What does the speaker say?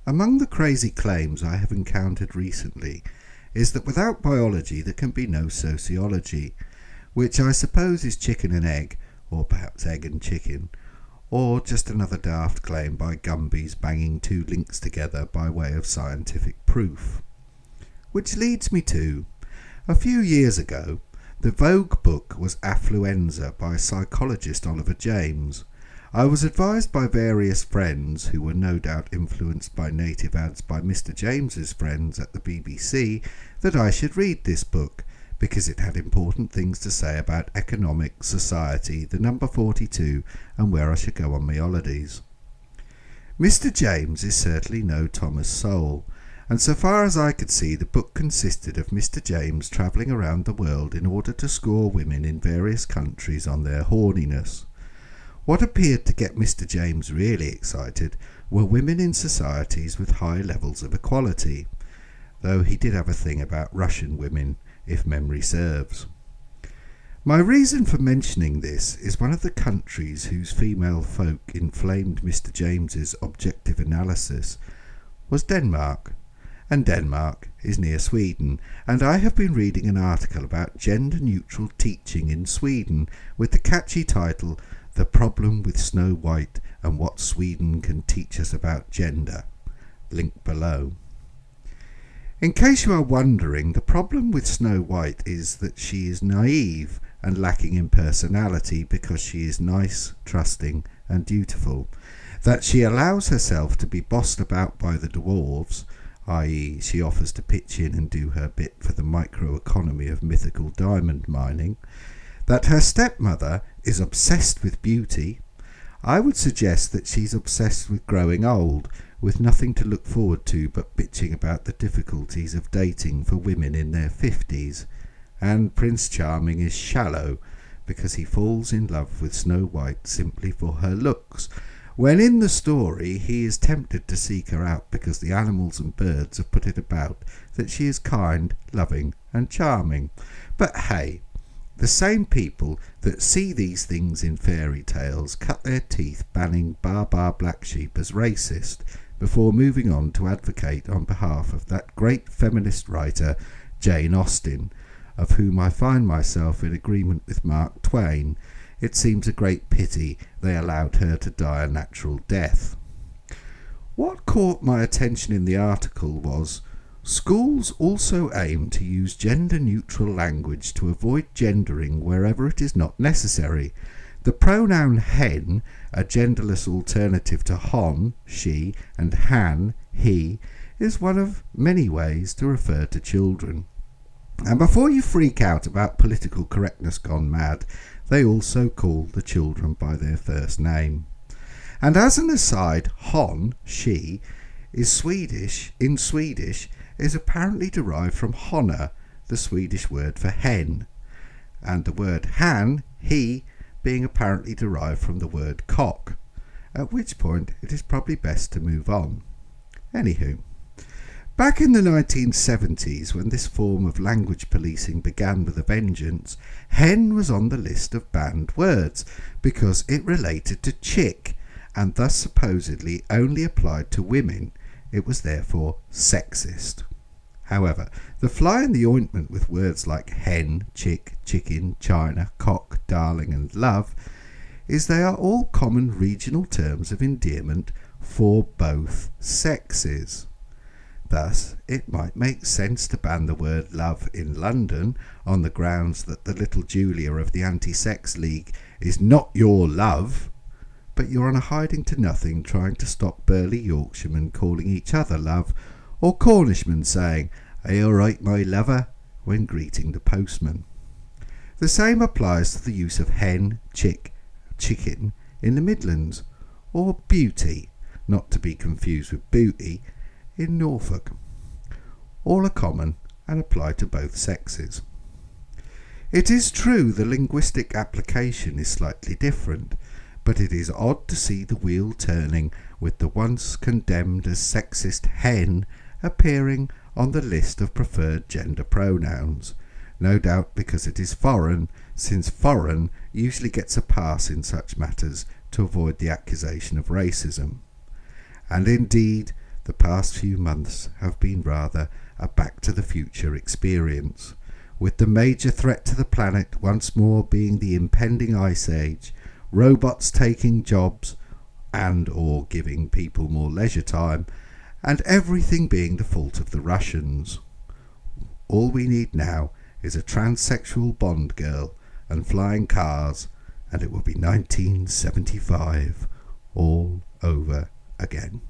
Among the crazy claims I have encountered recently is that without biology there can be no sociology, which I suppose is chicken and egg, or perhaps egg and chicken, or just another daft claim by Gumby's banging two links together by way of scientific proof. Which leads me to, a few years ago, the Vogue book was Affluenza by psychologist Oliver James. I was advised by various friends, who were no doubt influenced by native ads by Mr. James's friends at the BBC, that I should read this book, because it had important things to say about economic, society, the number 42, and where I should go on my holidays. Mr. James is certainly no Thomas Sowell, and so far as I could see, the book consisted of Mr. James travelling around the world in order to score women in various countries on their horniness. What appeared to get Mr. James really excited were women in societies with high levels of equality, though he did have a thing about Russian women, if memory serves. My reason for mentioning this is one of the countries whose female folk inflamed Mr. James's objective analysis was Denmark, and Denmark is near Sweden, and I have been reading an article about gender-neutral teaching in Sweden with the catchy title The Problem with Snow White and What Sweden Can Teach Us About Gender. Link below. In case you are wondering, the problem with Snow White is that she is naive and lacking in personality because she is nice, trusting and dutiful, that she allows herself to be bossed about by the dwarves, i.e. she offers to pitch in and do her bit for the microeconomy of mythical diamond mining, that her stepmother is obsessed with beauty. I would suggest that she's obsessed with growing old, with nothing to look forward to but bitching about the difficulties of dating for women in their 50s, and Prince Charming is shallow because he falls in love with Snow White simply for her looks, when in the story he is tempted to seek her out because the animals and birds have put it about that she is kind, loving and charming. But hey, the same people that see these things in fairy tales cut their teeth banning Baa Black Sheep as racist before moving on to advocate on behalf of that great feminist writer Jane Austen, of whom I find myself in agreement with Mark Twain. It seems a great pity they allowed her to die a natural death. What caught my attention in the article was, schools also aim to use gender-neutral language to avoid gendering wherever it is not necessary. The pronoun hen, a genderless alternative to hon, she, and han, he, is one of many ways to refer to children. And before you freak out about political correctness gone mad, they also call the children by their first name. And as an aside, hon, she, is Swedish, is apparently derived from hona, the Swedish word for hen, and the word han, he, being apparently derived from the word cock, at which point it is probably best to move on. Anywho, back in the 1970s, when this form of language policing began with a vengeance, hen was on the list of banned words because it related to chick and thus supposedly only applied to women. It was therefore sexist. However, the fly in the ointment with words like hen, chick, chicken, china, cock, darling and love is they are all common regional terms of endearment for both sexes. Thus, it might make sense to ban the word love in London on the grounds that the little Julia of the Anti-Sex League is not your love, but you're on a hiding to nothing trying to stop burly Yorkshiremen calling each other love, or Cornishmen saying, "Are you all right, my lover?" when greeting the postman. The same applies to the use of hen, chick, chicken in the Midlands, or beauty, not to be confused with booty, in Norfolk. All are common and apply to both sexes. It is true the linguistic application is slightly different, but it is odd to see the wheel turning with the once condemned as sexist hen appearing on the list of preferred gender pronouns, no doubt because it is foreign, since foreign usually gets a pass in such matters to avoid the accusation of racism. And indeed, the past few months have been rather a Back to the Future experience, with the major threat to the planet once more being the impending ice age, robots taking jobs and or giving people more leisure time, and everything being the fault of the Russians. All we need now is a transsexual Bond girl and flying cars, and it will be 1975 all over again.